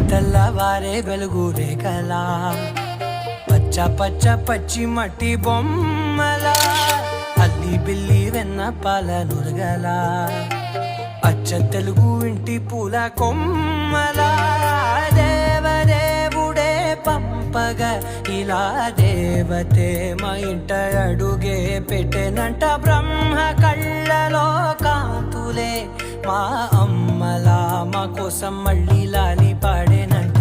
తెల్లవారే వెలుగు రేఖలా పచ్చ పచ్చ పచ్చి మట్టి బొమ్మలా అల్లి బిల్లి వెన్న పాల నురగలా అచ్చ తెలుగు ఇంటి పూల కొమ్మలా దేవదేవుడే పంపగా ఇలా దేవతే మా ఇంట అడుగే పెట్టెనంట బ్రహ్మ కళ్ళలో కాంతులే మా అమ్మలా మా కోసం మళ్ళీ లాలి పాడేనంట.